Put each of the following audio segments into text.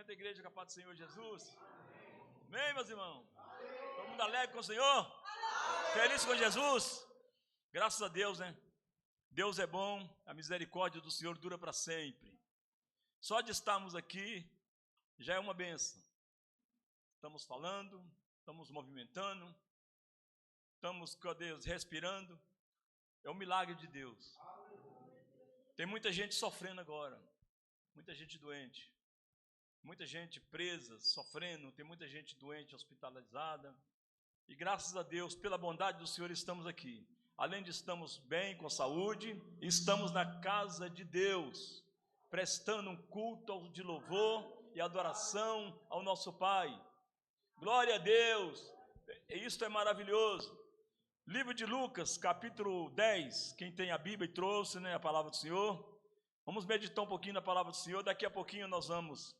Da igreja com a paz do Senhor Jesus. Amém, meus irmãos? Todo mundo alegre com o Senhor? Feliz com Jesus? Graças a Deus, né? Deus é bom, a misericórdia do Senhor dura para sempre. Só de estarmos aqui já é uma bênção. Estamos falando, estamos movimentando, estamos com Deus respirando. É um milagre de Deus. Tem muita gente sofrendo agora, muita gente doente. Muita gente presa, sofrendo, tem muita gente doente, hospitalizada. E graças a Deus, pela bondade do Senhor, estamos aqui. Além de estamos bem, com saúde, estamos na casa de Deus, prestando um culto de louvor e adoração ao nosso Pai. Glória a Deus, isto é maravilhoso. Livro de Lucas, capítulo 10, quem tem a Bíblia e trouxe, né, a palavra do Senhor. Vamos meditar um pouquinho na palavra do Senhor, daqui a pouquinho nós vamos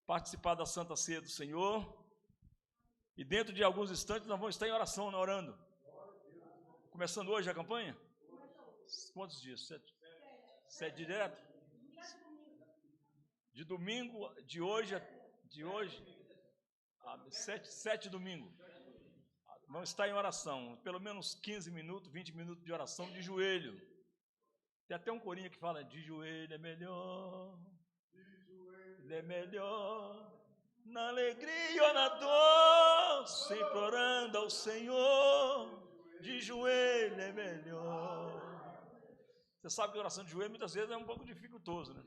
participar da Santa Ceia do Senhor, e dentro de alguns instantes nós vamos estar em oração, né, orando. Começando hoje a campanha? Quantos dias? 7? 7 direto? De domingo, de hoje, 7 domingo. Vamos estar em oração, pelo menos 15 minutos, 20 minutos de oração de joelho. Tem até um corinho que fala, de joelho é melhor. É melhor, na alegria ou na dor, sempre orando ao Senhor, de joelho é melhor. Você sabe que a oração de joelho muitas vezes é um pouco dificultoso, né?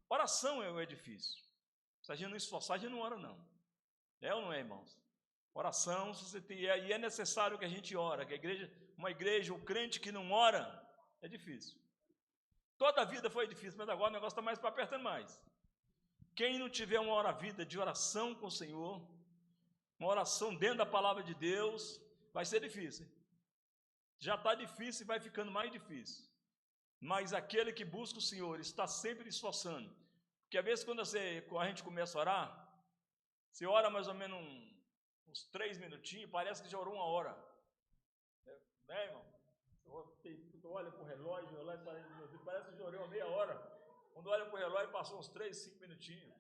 Oração é difícil. Se a gente não esforçar, a gente não ora, não. É ou não é, irmãos? Oração, se você tem, e é necessário que a gente ora, que a igreja, uma igreja, um crente que não ora, é difícil. Toda a vida foi difícil, mas agora o negócio está mais para apertando mais. Quem não tiver uma vida de oração com o Senhor, uma oração dentro da palavra de Deus, vai ser difícil. Já está difícil e vai ficando mais difícil. Mas aquele que busca o Senhor está sempre esforçando. Porque às vezes quando a gente começa a orar, você ora mais ou menos uns 3 minutinhos, parece que já orou 1 hora. Né, irmão? Você olha para o relógio, parece que já orou 1 meia hora. Quando olha para o relógio, passou uns 3, 5 minutinhos.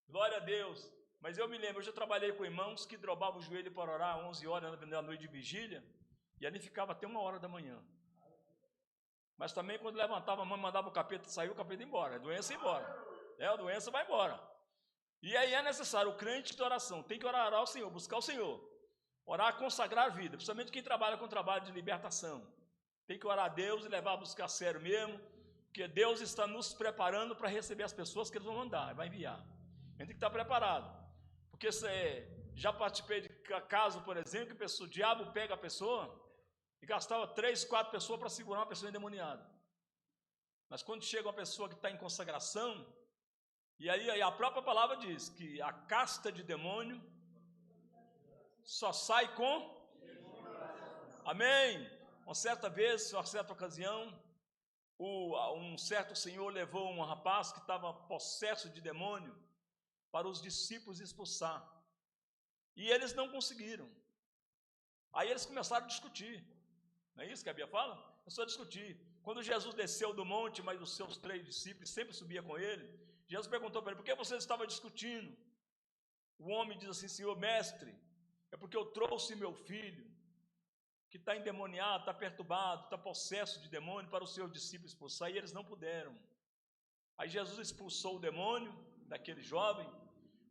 Glória a Deus. Mas eu me lembro, eu já trabalhei com irmãos que drobavam o joelho para orar 11 horas na noite de vigília, e ali ficava até 1 hora da manhã. Mas também quando levantava a mão, mandava o capeta sair, o capeta ia embora, a doença ia embora. A doença vai embora. E aí é necessário, o crente de oração, tem que orar ao Senhor, buscar o Senhor. Orar, consagrar a vida, principalmente quem trabalha com trabalho de libertação. Tem que orar a Deus e levar a buscar a sério mesmo, porque Deus está nos preparando para receber as pessoas que Ele vai mandar, vai enviar. A gente tem que estar preparado, porque já participei de caso, por exemplo, que o diabo pega a pessoa e gastava 3, 4 pessoas para segurar uma pessoa endemoniada. Mas quando chega uma pessoa que está em consagração, e aí a própria palavra diz que a casta de demônio só sai com... Amém? Uma certa vez, uma certa ocasião, um certo senhor levou um rapaz que estava possesso de demônio para os discípulos expulsar, e eles não conseguiram. Aí eles começaram a discutir, não é isso que a Bíblia fala? Começou a discutir. Quando Jesus desceu do monte, mas os seus 3 discípulos sempre subia com ele, Jesus perguntou para ele, por que vocês estavam discutindo? O homem diz assim, Senhor mestre, é porque eu trouxe meu filho, que está endemoniado, está perturbado, está possesso de demônio, para os seus discípulos expulsar, e eles não puderam. Aí Jesus expulsou o demônio daquele jovem.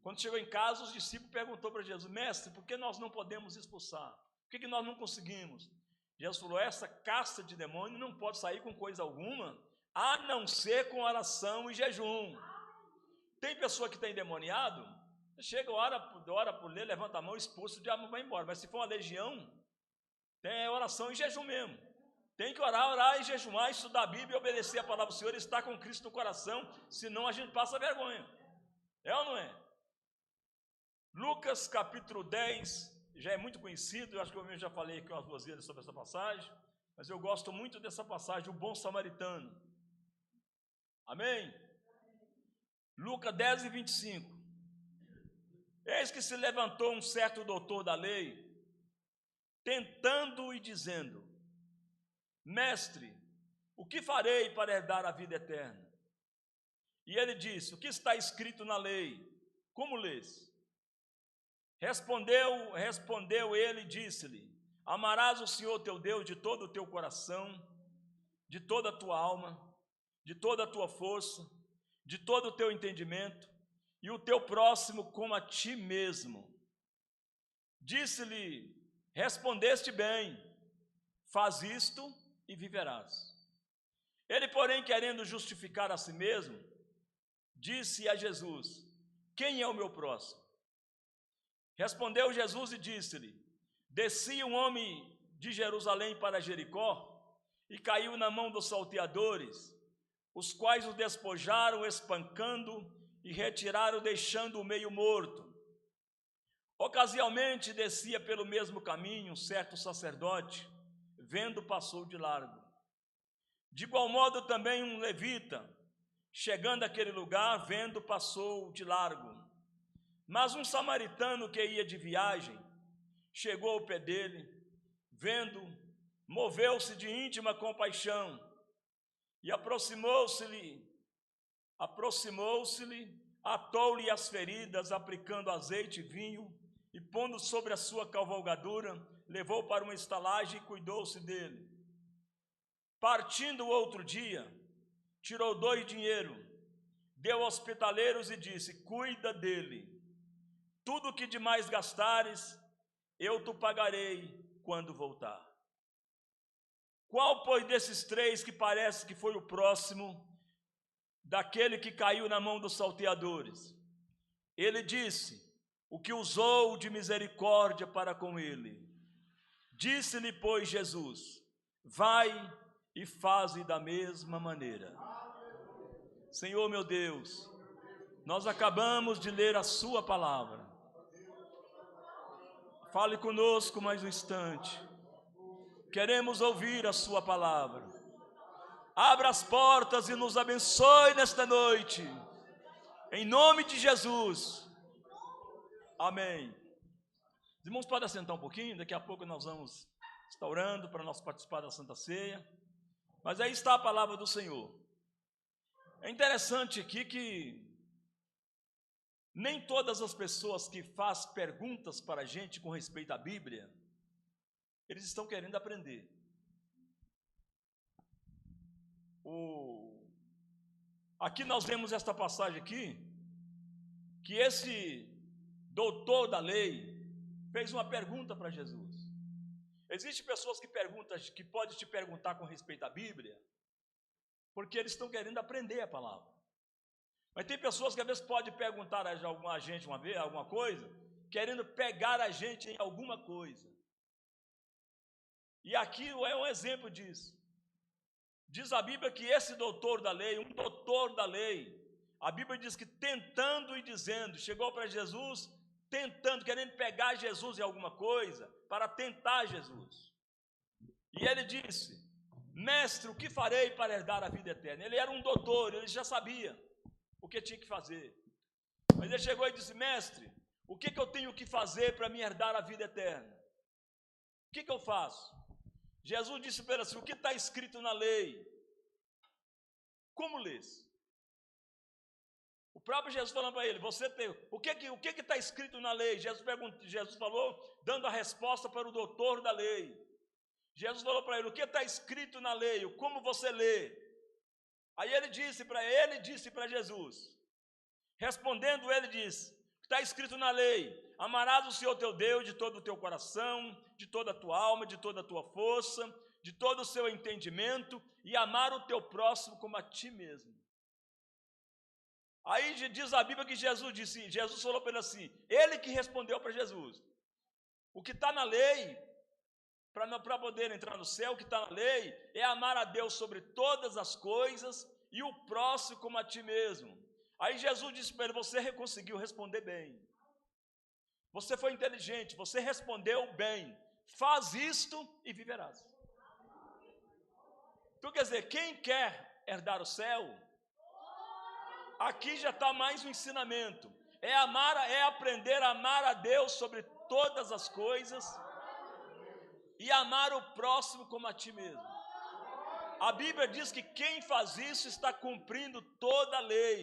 Quando chegou em casa, os discípulos perguntou para Jesus, mestre, por que nós não podemos expulsar? Por que nós não conseguimos? Jesus falou, essa casta de demônio não pode sair com coisa alguma, a não ser com oração e jejum. Tem pessoa que está endemoniado, chega, ora por ler, levanta a mão, expulsa, o diabo vai embora. Mas se for uma legião, tem oração e jejum mesmo. Tem que orar e jejuar, estudar a Bíblia, obedecer a palavra do Senhor, estar com Cristo no coração, senão a gente passa vergonha. É ou não é? Lucas capítulo 10, já é muito conhecido, eu acho que eu já falei aqui umas 2 vezes sobre essa passagem, mas eu gosto muito dessa passagem, o bom samaritano. Amém? Lucas 10 e 25. Eis que se levantou um certo doutor da lei, tentando e dizendo, mestre, o que farei para herdar a vida eterna? E ele disse, o que está escrito na lei? Como lês? Respondeu ele e disse-lhe, amarás o Senhor teu Deus de todo o teu coração, de toda a tua alma, de toda a tua força, de todo o teu entendimento, e o teu próximo como a ti mesmo. Disse-lhe, respondeste bem, faz isto e viverás. Ele, porém, querendo justificar a si mesmo, disse a Jesus, quem é o meu próximo? Respondeu Jesus e disse-lhe, descia um homem de Jerusalém para Jericó e caiu na mão dos salteadores, os quais o despojaram, espancando e retiraram, deixando-o meio morto. Ocasionalmente descia pelo mesmo caminho um certo sacerdote, vendo, passou de largo. De igual modo também um levita, chegando àquele lugar, vendo, passou de largo. Mas um samaritano que ia de viagem, chegou ao pé dele, vendo, moveu-se de íntima compaixão, e aproximou-se-lhe, atou-lhe as feridas, aplicando azeite e vinho, e pondo sobre a sua cavalgadura, levou para uma estalagem e cuidou-se dele. Partindo o outro dia, tirou 2 dinheiros, deu aos hospitaleiros e disse, cuida dele. Tudo o que demais gastares, eu te pagarei quando voltar. Qual, pois, desses 3 que parece que foi o próximo daquele que caiu na mão dos salteadores? Ele disse, o que usou de misericórdia para com ele. Disse-lhe, pois, Jesus, vai e faze da mesma maneira. Senhor meu Deus, nós acabamos de ler a sua palavra. Fale conosco mais um instante. Queremos ouvir a sua palavra. Abra as portas e nos abençoe nesta noite. Em nome de Jesus. Amém. Os irmãos podem assentar um pouquinho, daqui a pouco nós vamos estar orando para nós participar da Santa Ceia. Mas aí está a palavra do Senhor. É interessante aqui que nem todas as pessoas que fazem perguntas para a gente com respeito à Bíblia, eles estão querendo aprender. Aqui nós vemos esta passagem aqui, que esse doutor da lei fez uma pergunta para Jesus. Existem pessoas que podem te perguntar com respeito à Bíblia, porque eles estão querendo aprender a palavra. Mas tem pessoas que às vezes podem perguntar a gente uma vez, alguma coisa, querendo pegar a gente em alguma coisa. E aqui é um exemplo disso. Diz a Bíblia que esse doutor da lei, um doutor da lei, a Bíblia diz que tentando e dizendo, chegou para Jesus, tentando, querendo pegar Jesus em alguma coisa, para tentar Jesus. E ele disse, mestre, o que farei para herdar a vida eterna? Ele era um doutor, ele já sabia o que tinha que fazer. Mas ele chegou e disse, mestre, o que eu tenho que fazer para me herdar a vida eterna? O que eu faço? Jesus disse para ele assim, o que está escrito na lei? Como lês? O próprio Jesus falando para ele, o que está escrito na lei? Jesus falou, dando a resposta para o doutor da lei. Jesus falou para ele, o que está escrito na lei? Como você lê? Aí ele disse para Jesus, respondendo ele disse, está escrito na lei, amarás o Senhor teu Deus de todo o teu coração, de toda a tua alma, de toda a tua força, de todo o seu entendimento, e amar o teu próximo como a ti mesmo. Aí diz a Bíblia que Jesus falou para ele assim, ele que respondeu para Jesus, o que está na lei, para poder entrar no céu, o que está na lei, é amar a Deus sobre todas as coisas, e o próximo como a ti mesmo. Aí Jesus disse para ele, você conseguiu responder bem, você foi inteligente, você respondeu bem, faz isto e viverás. Então quer dizer, quem quer herdar o céu, aqui já está mais um ensinamento, é aprender a amar a Deus sobre todas as coisas, e amar o próximo como a ti mesmo. A Bíblia diz que quem faz isso está cumprindo toda a lei.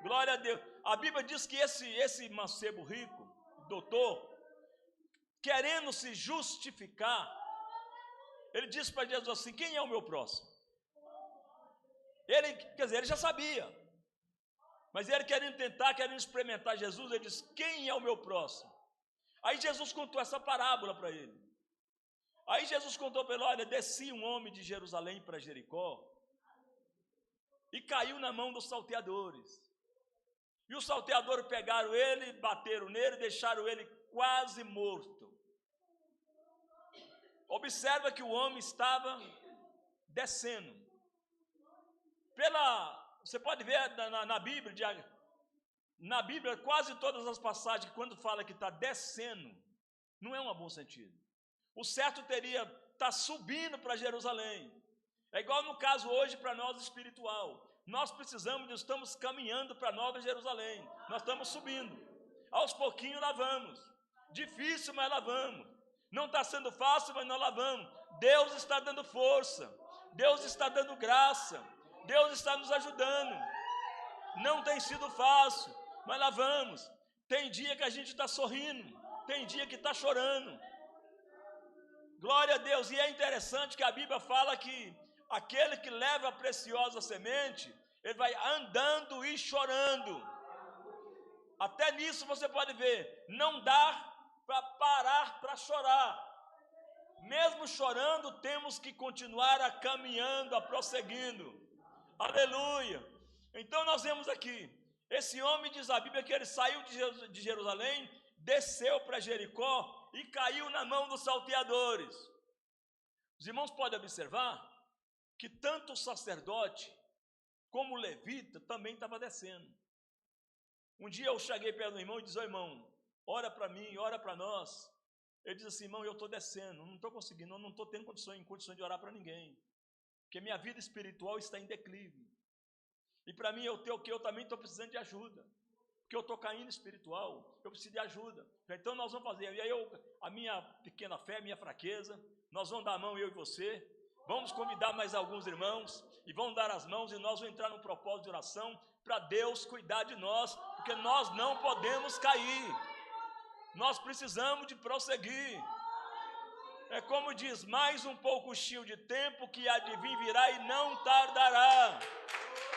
Glória a Deus. A Bíblia diz que esse mancebo rico, doutor, querendo se justificar, ele disse para Jesus assim: quem é o meu próximo? Ele, quer dizer, ele já sabia, mas ele querendo experimentar Jesus, ele disse: quem é o meu próximo? Aí Jesus contou essa parábola para ele. Aí Jesus contou para ele: olha, descia um homem de Jerusalém para Jericó e caiu na mão dos salteadores. E os salteadores pegaram ele, bateram nele, deixaram ele quase morto. Observa que o homem estava descendo. Você pode ver na Bíblia, quase todas as passagens, quando fala que está descendo, não é um bom sentido. O certo teria estar subindo para Jerusalém. É igual no caso hoje para nós espiritual. Nós estamos caminhando para Nova Jerusalém. Nós estamos subindo. Aos pouquinhos lá vamos. Difícil, mas lá vamos. Não está sendo fácil, mas nós lá vamos. Deus está dando força. Deus está dando graça. Deus está nos ajudando. Não tem sido fácil, mas lá vamos. Tem dia que a gente está sorrindo. Tem dia que está chorando. Glória a Deus. E é interessante que a Bíblia fala que aquele que leva a preciosa semente, ele vai andando e chorando. Até nisso você pode ver, não dá para parar para chorar. Mesmo chorando, temos que continuar caminhando, prosseguindo. Aleluia. Então nós vemos aqui, esse homem, diz a Bíblia, que ele saiu de Jerusalém, desceu para Jericó e caiu na mão dos salteadores. Os irmãos podem observar que tanto o sacerdote como o levita também estava descendo. Um dia eu cheguei perto do irmão e disse: ô irmão, ora para mim, ora para nós. Ele diz assim: irmão, eu estou descendo, não estou conseguindo, não estou tendo condições de orar para ninguém, porque minha vida espiritual está em declive. E para mim, eu também estou precisando de ajuda, porque eu estou caindo espiritual, eu preciso de ajuda. Então nós vamos fazer, e aí a minha pequena fé, a minha fraqueza, nós vamos dar a mão, eu e você, vamos convidar mais alguns irmãos, e vamos dar as mãos, e nós vamos entrar num propósito de oração, para Deus cuidar de nós, porque nós não podemos cair, nós precisamos de prosseguir. É como diz: mais um pouquinho de tempo que há de vir virá e não tardará.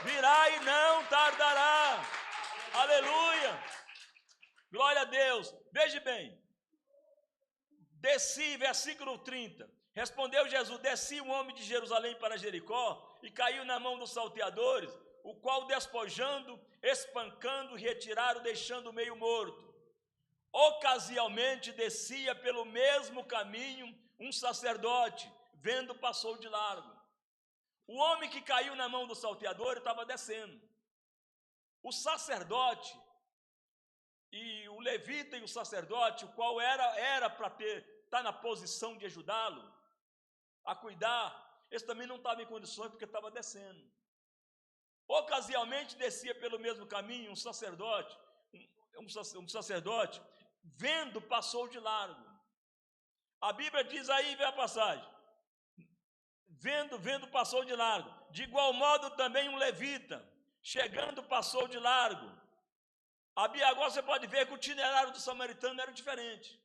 Virá e não tardará. Aleluia. Glória a Deus. Veja bem. Desci, versículo 30. Respondeu Jesus: desci um homem de Jerusalém para Jericó e caiu na mão dos salteadores, o qual despojando, espancando, retiraram, deixando meio morto. Ocasialmente descia pelo mesmo caminho um sacerdote, vendo, passou de largo. O homem que caiu na mão do salteador estava descendo. O sacerdote e o levita e o sacerdote, o qual era para estar na posição de ajudá-lo a cuidar, esse também não estava em condições porque estava descendo. Ocasialmente descia pelo mesmo caminho um sacerdote, vendo, passou de largo. A Bíblia diz aí, vê a passagem: vendo, passou de largo. De igual modo também um levita, chegando, passou de largo. Agora você pode ver que o itinerário do samaritano era diferente.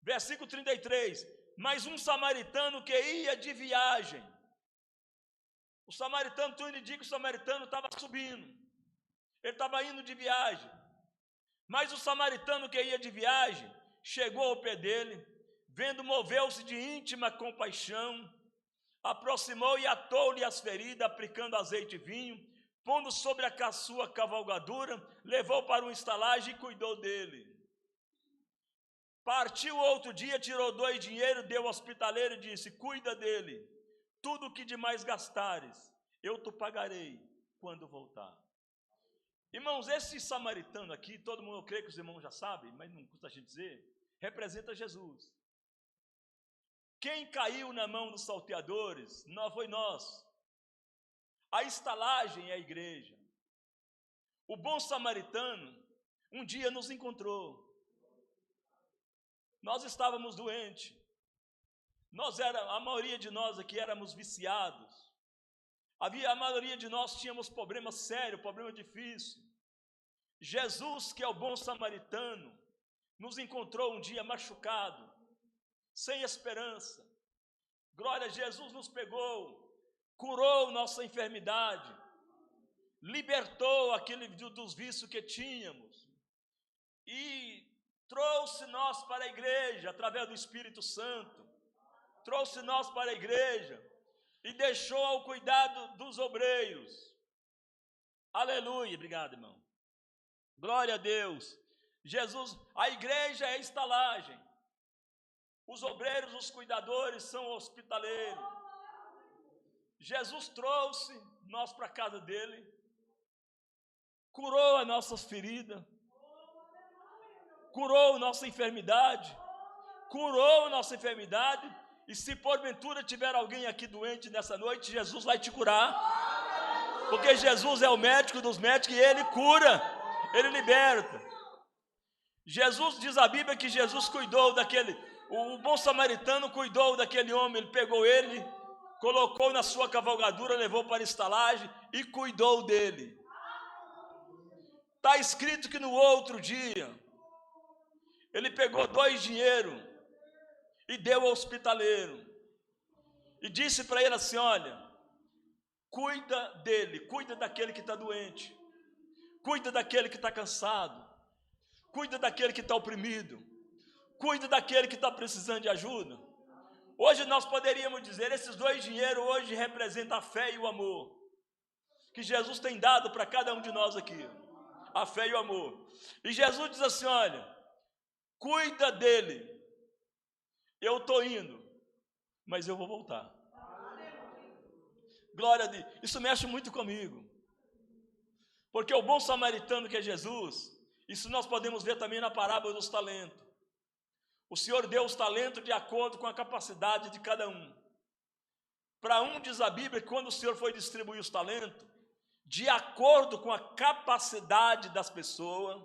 Versículo 33. Mas um samaritano que ia de viagem. O samaritano, tu indica que o samaritano estava subindo. Ele estava indo de viagem. Mas o samaritano que ia de viagem chegou ao pé dele, vendo, moveu-se de íntima compaixão, aproximou e atou-lhe as feridas, aplicando azeite e vinho, pondo sobre a sua cavalgadura, levou para uma estalagem e cuidou dele. Partiu outro dia, tirou 2 dinheiros, deu ao hospitaleiro e disse: cuida dele, tudo o que demais gastares, eu te pagarei quando voltar. Irmãos, esse samaritano aqui, todo mundo, eu creio que os irmãos já sabem, mas não custa a gente dizer, representa Jesus. Quem caiu na mão dos salteadores não foi nós. A estalagem é a igreja. O bom samaritano um dia nos encontrou. Nós estávamos doentes. A maioria de nós aqui éramos viciados. A maioria de nós tínhamos problemas sérios, problemas difíceis. Jesus, que é o bom samaritano, nos encontrou um dia machucado, sem esperança. Glória a Jesus, nos pegou, curou nossa enfermidade, libertou dos vícios que tínhamos e trouxe nós para a igreja através do Espírito Santo. Trouxe nós para a igreja e deixou ao cuidado dos obreiros. Aleluia, obrigado, irmão. Glória a Deus. Jesus, a igreja é a estalagem. Os obreiros, os cuidadores são hospitaleiros. Jesus trouxe nós para a casa dele, curou as nossas feridas, curou nossa enfermidade, e se porventura tiver alguém aqui doente nessa noite, Jesus vai te curar, porque Jesus é o médico dos médicos e ele cura, ele liberta. Jesus, diz a Bíblia que Jesus cuidou o bom samaritano cuidou daquele homem, ele pegou ele, colocou na sua cavalgadura, levou para a estalagem e cuidou dele. Está escrito que no outro dia, ele pegou 2 dinheiros e deu ao hospitaleiro. E disse para ele assim: olha, cuida dele, cuida daquele que está doente, cuida daquele que está cansado, cuida daquele que está oprimido, cuida daquele que está precisando de ajuda. Hoje nós poderíamos dizer, esses 2 dinheiros hoje representam a fé e o amor, que Jesus tem dado para cada um de nós aqui, a fé e o amor. E Jesus diz assim: olha, cuida dele, eu estou indo, mas eu vou voltar. Glória a Deus. Isso mexe muito comigo, porque o bom samaritano que é Jesus, isso nós podemos ver também na parábola dos talentos. O Senhor deu os talentos de acordo com a capacidade de cada um. Para um, diz a Bíblia, que quando o Senhor foi distribuir os talentos, de acordo com a capacidade das pessoas,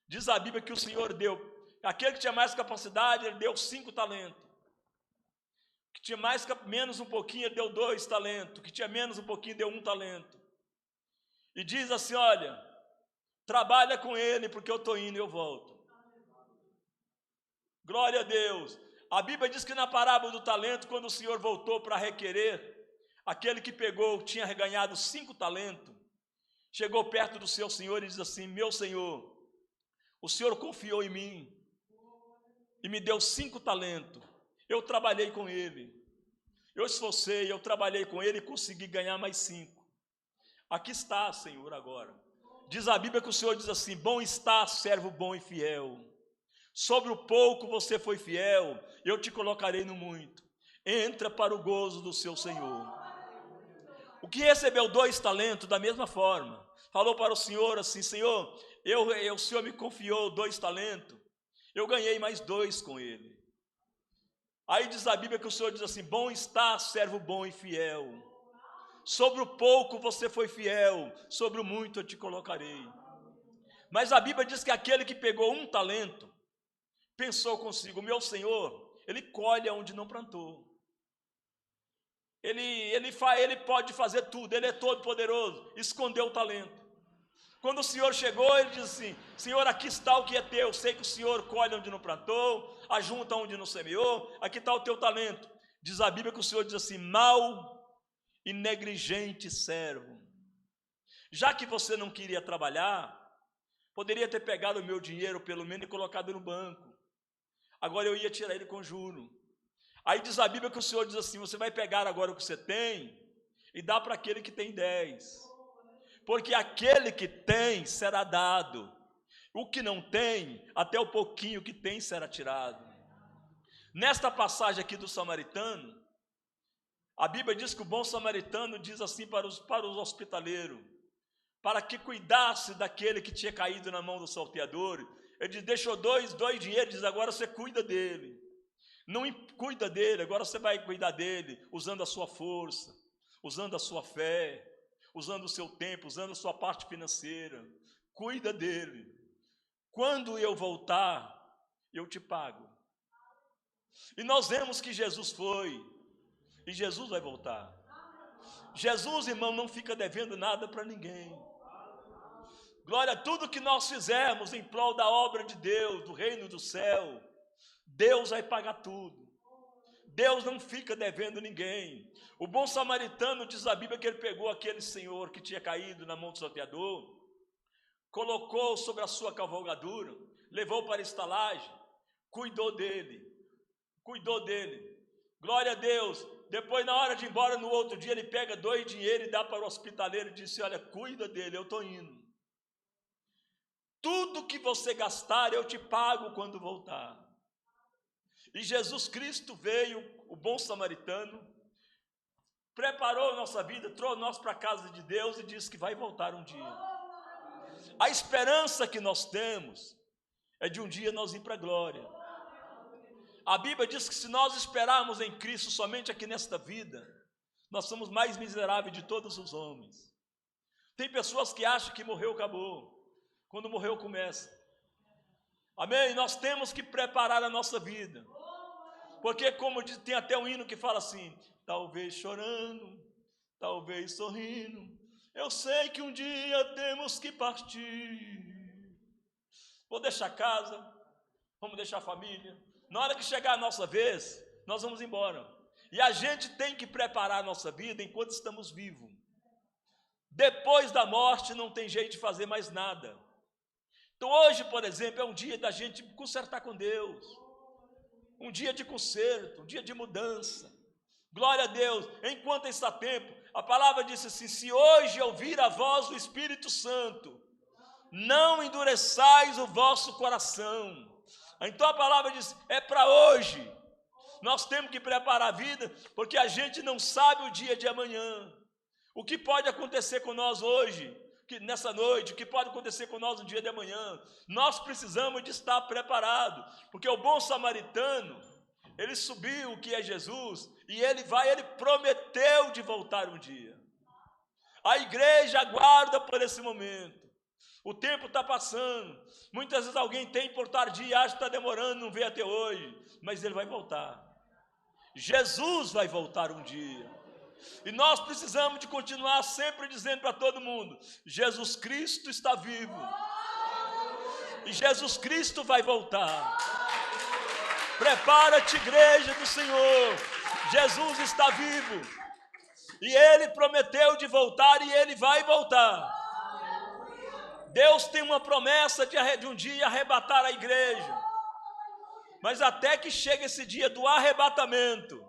diz a Bíblia que o Senhor deu, aquele que tinha mais capacidade, ele deu 5 talentos. Que tinha menos um pouquinho, ele deu 2 talentos. Que tinha menos um pouquinho, deu 1 talento. E diz assim: olha, trabalha com ele, porque eu estou indo e eu volto. Glória a Deus. A Bíblia diz que na parábola do talento, quando o Senhor voltou para requerer, aquele que pegou, tinha ganhado 5 talentos, chegou perto do seu Senhor e diz assim: meu Senhor, o Senhor confiou em mim e me deu 5 talentos. Eu trabalhei com ele, eu esforcei, eu trabalhei com ele e consegui ganhar mais 5. Aqui está, Senhor, agora. Diz a Bíblia que o Senhor diz assim: bom está, servo bom e fiel. Sobre o pouco você foi fiel, eu te colocarei no muito. Entra para o gozo do seu Senhor. O que recebeu 2 talentos, da mesma forma, falou para o Senhor assim: Senhor, o Senhor me confiou 2 talentos, eu ganhei mais 2 com ele. Aí diz a Bíblia que o Senhor diz assim: bom está, servo bom e fiel. Sobre o pouco você foi fiel, sobre o muito eu te colocarei. Mas a Bíblia diz que aquele que pegou 1 talento, pensou consigo: meu Senhor, ele colhe onde não plantou. Ele pode fazer tudo, ele é todo poderoso. Escondeu o talento. Quando o Senhor chegou, ele disse assim: Senhor, aqui está o que é teu. Sei que o Senhor colhe onde não plantou, ajunta onde não semeou. Aqui está o teu talento. Diz a Bíblia que o Senhor diz assim: mau e negligente servo, já que você não queria trabalhar, poderia ter pegado o meu dinheiro pelo menos e colocado no banco. Agora eu ia tirar ele com juro. Aí diz a Bíblia que o Senhor diz assim: você vai pegar agora o que você tem e dá para aquele que tem 10. Porque aquele que tem será dado. O que não tem, até o pouquinho que tem será tirado. Nesta passagem aqui do samaritano, a Bíblia diz que o bom samaritano diz assim para os hospitaleiros, para que cuidasse daquele que tinha caído na mão do salteador. Ele deixou 2 dinheiros, diz: agora você cuida dele. Não cuida dele, agora você vai cuidar dele, usando a sua força, usando a sua fé, usando o seu tempo, usando a sua parte financeira. Cuida dele. Quando eu voltar, eu te pago. E nós vemos que Jesus foi, e Jesus vai voltar. Jesus, irmão, não fica devendo nada para ninguém. Glória a tudo que nós fizermos em prol da obra de Deus, do reino do céu, Deus vai pagar tudo. Deus não fica devendo ninguém. O bom samaritano, diz a Bíblia, que ele pegou aquele senhor que tinha caído na mão do salteador, colocou sobre a sua cavalgadura, levou para a estalagem, cuidou dele. Glória a Deus. Depois, na hora de ir embora, no outro dia, ele pega 2 dinheiros e dá para o hospitaleiro e disse: olha, cuida dele, eu estou indo. Tudo que você gastar, eu te pago quando voltar. E Jesus Cristo veio, o bom samaritano, preparou a nossa vida, trouxe nós para a casa de Deus e disse que vai voltar um dia. A esperança que nós temos é de um dia nós ir para a glória. A Bíblia diz que se nós esperarmos em Cristo somente aqui nesta vida, nós somos mais miseráveis de todos os homens. Tem pessoas que acham que morreu, acabou. Quando morreu, começa. Amém? Nós temos que preparar a nossa vida. Porque, como diz, tem até um hino que fala assim: talvez chorando, talvez sorrindo, eu sei que um dia temos que partir. Vou deixar casa, vamos deixar família. Na hora que chegar a nossa vez, nós vamos embora. E a gente tem que preparar a nossa vida enquanto estamos vivos. Depois da morte não tem jeito de fazer mais nada. Então hoje, por exemplo, é um dia da gente consertar com Deus. Um dia de conserto, um dia de mudança. Glória a Deus. Enquanto está tempo, a palavra diz assim: se hoje ouvir a voz do Espírito Santo, não endureçais o vosso coração. Então a palavra diz: é para hoje. Nós temos que preparar a vida, porque a gente não sabe o dia de amanhã. O que pode acontecer com nós hoje, nessa noite, o que pode acontecer com nós no dia de amanhã. Nós precisamos de estar preparados, porque o bom samaritano, ele subiu, o que é Jesus, e ele prometeu de voltar um dia. A igreja aguarda por esse momento. O tempo está passando. Muitas vezes alguém tem por tardia, acha que está demorando, não veio até hoje, mas ele vai voltar. Jesus vai voltar um dia. E nós precisamos de continuar sempre dizendo para todo mundo: Jesus Cristo está vivo. E Jesus Cristo vai voltar. Prepara-te, igreja do Senhor. Jesus está vivo. E Ele prometeu de voltar e Ele vai voltar. Deus tem uma promessa de um dia arrebatar a igreja. Mas até que chegue esse dia do arrebatamento,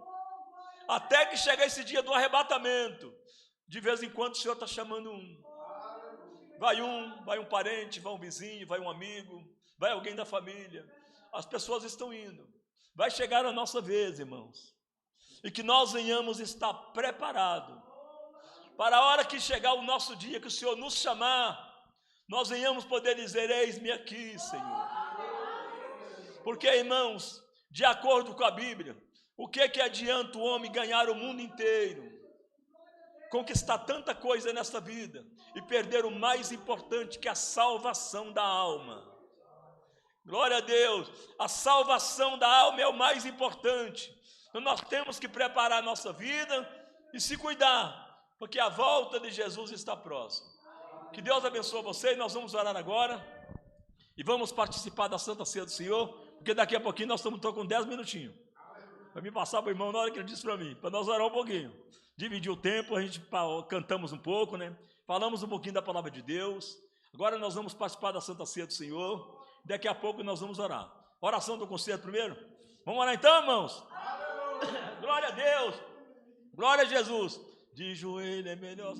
de vez em quando o Senhor está chamando um. Vai um parente, vai um vizinho, vai um amigo, vai alguém da família. As pessoas estão indo. Vai chegar a nossa vez, irmãos. E que nós venhamos estar preparados para a hora que chegar o nosso dia, que o Senhor nos chamar, nós venhamos poder dizer: eis-me aqui, Senhor. Porque, irmãos, de acordo com a Bíblia, o que adianta o homem ganhar o mundo inteiro, conquistar tanta coisa nesta vida e perder o mais importante, que é a salvação da alma? Glória a Deus. A salvação da alma é o mais importante. Então nós temos que preparar a nossa vida e se cuidar, porque a volta de Jesus está próxima. Que Deus abençoe vocês. Nós vamos orar agora e vamos participar da Santa Ceia do Senhor, porque daqui a pouquinho nós estamos com 10 minutinhos para me passar para o irmão na hora que ele disse para mim, para nós orar um pouquinho, dividir o tempo. A gente cantamos um pouco, né? Falamos um pouquinho da palavra de Deus. Agora nós vamos participar da Santa Ceia do Senhor. Daqui a pouco nós vamos orar. Oração do conselho primeiro. Vamos orar então, irmãos? Glória a Deus. Glória a Jesus. De joelho é melhor.